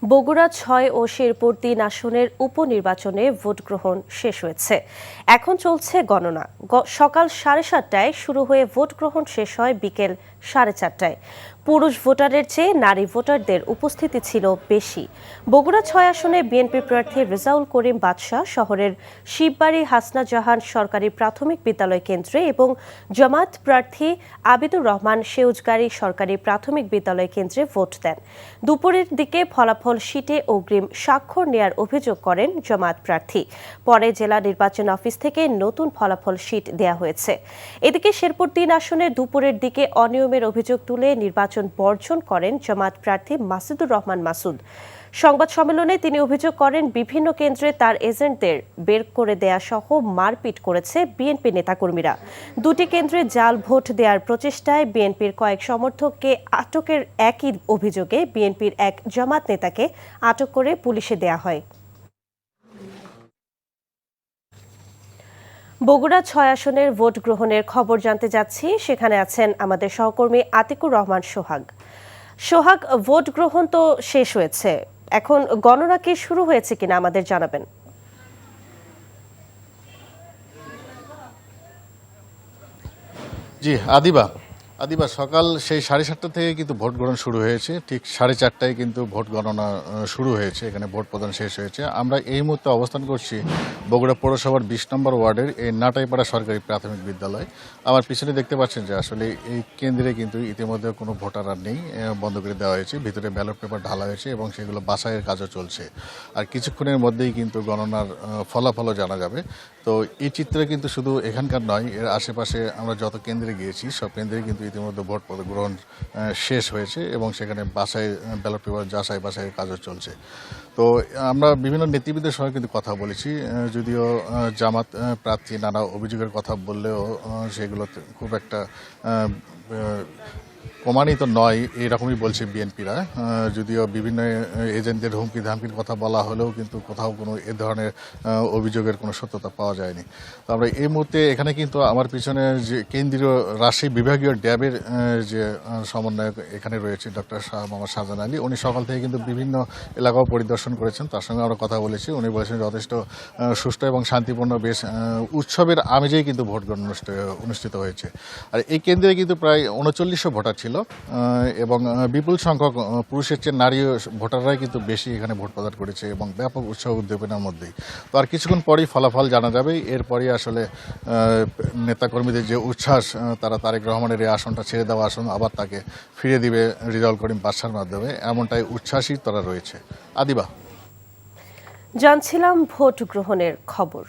বগুড়া ৬ ও শেরপুর ৩ আসনের উপনির্বাচনে ভোট গ্রহণ শেষ হয়েছে। এখন চলছে গণনা। সকাল ৭:৩০টায় শুরু হয়ে ভোট গ্রহণ শেষ হয় বিকেল ৪:৩০টায়। পুরুষ ভোটারের চেয়ে নারী ভোটারদের উপস্থিতি ছিল বেশি। বগুড়া ৬ আসনে বিএনপি প্রার্থী রেজাউল করিম বাদশা শহরের শিববাড়ি হাসনা জাহান সরকারি প্রাথমিক বিদ্যালয় কেন্দ্রে এবং জামাত প্রার্থী আবিদুর রহমান সেউজগাড়ি সরকারি প্রাথমিক বিদ্যালয় কেন্দ্রে ভোট দেন। দুপুরের দিকে ফলাফল শিটে অগ্রিম স্বাক্ষর নেয়ার অভিযোগ করেন জামাত প্রার্থী। পরে জেলা নির্বাচন অফিস থেকে নতুন ফলাফল শিট দেয়া হয়েছে। এদিকে শেরপুর ৩ আসনের দুপুরের দিকে অনিয়মের অভিযোগ তুলে নির্বাচন বর্জন করেন জামাত প্রার্থী মাসুদুর রহমান মাসুদ। সংবাদ সম্মেলনে তিনি অভিযোগ করেন বিভিন্ন কেন্দ্রে তার এজেন্টদের বের করে দেয়া সহ মারপিট করেছে বিএনপি নেতাকর্মীরা। দুটি কেন্দ্রে জাল ভোট দেওয়ার প্রচেষ্টায় বিএনপির কয়েক সমর্থককে আটকের একই অভিযোগে বিএনপির এক জামাত নেতাকে আটক করে পুলিশে দেয়া হয়। বগুড়া ৬ আসনের ভোট গ্রহণের খবর জানতে যাচ্ছি, সেখানে আছেন আমাদের সহকর্মী আতিকুর রহমান সোহাগ। সোহাগ, ভোট গ্রহণ তো শেষ হয়েছে, এখন গণনা কি শুরু হয়েছে কিনা আমাদের জানাবেন। জি, আদিবা সকাল সেই 7:30টা থেকে কিন্তু ভোট গ্রহণ শুরু হয়েছে। ঠিক 4:30টায় কিন্তু ভোট গণনা শুরু হয়েছে, এখানে ভোট প্রদান শেষ হয়েছে। আমরা এই মুহূর্তে অবস্থান করছি বগুড়া পৌরসভার 20 নম্বর ওয়ার্ডের এই নাটাইপাড়া সরকারি প্রাথমিক বিদ্যালয়। আমার পিছনে দেখতে পাচ্ছেন যে আসলে এই কেন্দ্রে কিন্তু ইতিমধ্যে কোনো ভোটার আর নেই, বন্ধ করে দেওয়া হয়েছে। ভিতরে ব্যালট পেপার ঢালা হয়েছে এবং সেগুলো বাছাইয়ের কাজও চলছে। আর কিছুক্ষণের মধ্যেই কিন্তু গণনার ফলাফলও জানা যাবে। তো এই চিত্রে কিন্তু শুধু এখানকার নয়, এর আশেপাশে আমরা যত কেন্দ্রে গিয়েছি সব কেন্দ্রে কিন্তু ইতিমধ্যে ভোট গ্রহণ শেষ হয়েছে এবং সেখানে ব্যালট পেপার যাচাই বাছাইয়ের কাজও চলছে। তো আমরা বিভিন্ন নেতৃবৃন্দের সঙ্গে কিন্তু কথা বলেছি, যদিও জামাত প্রার্থী নানা অভিযোগের কথা বললেও সেগুলো খুব একটা প্রমাণিত নয় এরকমই বলছে বিএনপিরা। যদিও বিভিন্ন এজেন্টদের হুমকি ধামকির কথা বলা হলেও কিন্তু কোথাও কোনো এ ধরনের অভিযোগের কোনো সত্যতা পাওয়া যায়নি। তো আমরা এই মুহূর্তে এখানে কিন্তু আমার পিছনে যে কেন্দ্রীয় রাজশাহী বিভাগীয় ড্যাবের যে সমন্বয়ক এখানে রয়েছে ডক্টর মোহাম্মদ শাহজাহান আলী, উনি সকাল থেকে কিন্তু বিভিন্ন এলাকাও পরিদর্শন করেছেন। তার সঙ্গে আমরা কথা বলেছি, উনি বলেছেন যথেষ্ট সুষ্ঠু এবং শান্তিপূর্ণ বেশ উৎসবের আমেজেই কিন্তু ভোট গ্রহণ অনুষ্ঠিত হয়েছে। আর এই কেন্দ্রে কিন্তু প্রায় 3900 ভোটার ছিল এবং বিপুল সংখ্যক পুরুষের চেয়ে নারী ভোটাররাই কিন্তু বেশি এখানে ভোট প্রদান করেছে এবং ব্যাপক উৎসাহ উদ্দীপনার মধ্যেই। তো আর কিছুক্ষণ পরেই ফলাফল জানা যাবে। এরপরই আসলে নেতাকর্মীদের যে উচ্ছ্বাস, তারা তারেক রহমানের এই আসনটা ছেড়ে দেওয়া আসন আবার তাকে ফিরিয়ে দিবে রেজাউল করিম বাদশার মাধ্যমে, এমনটাই উচ্ছ্বাসই তারা রয়েছে। আদিবা, জানছিলাম ভোট গ্রহণের খবর।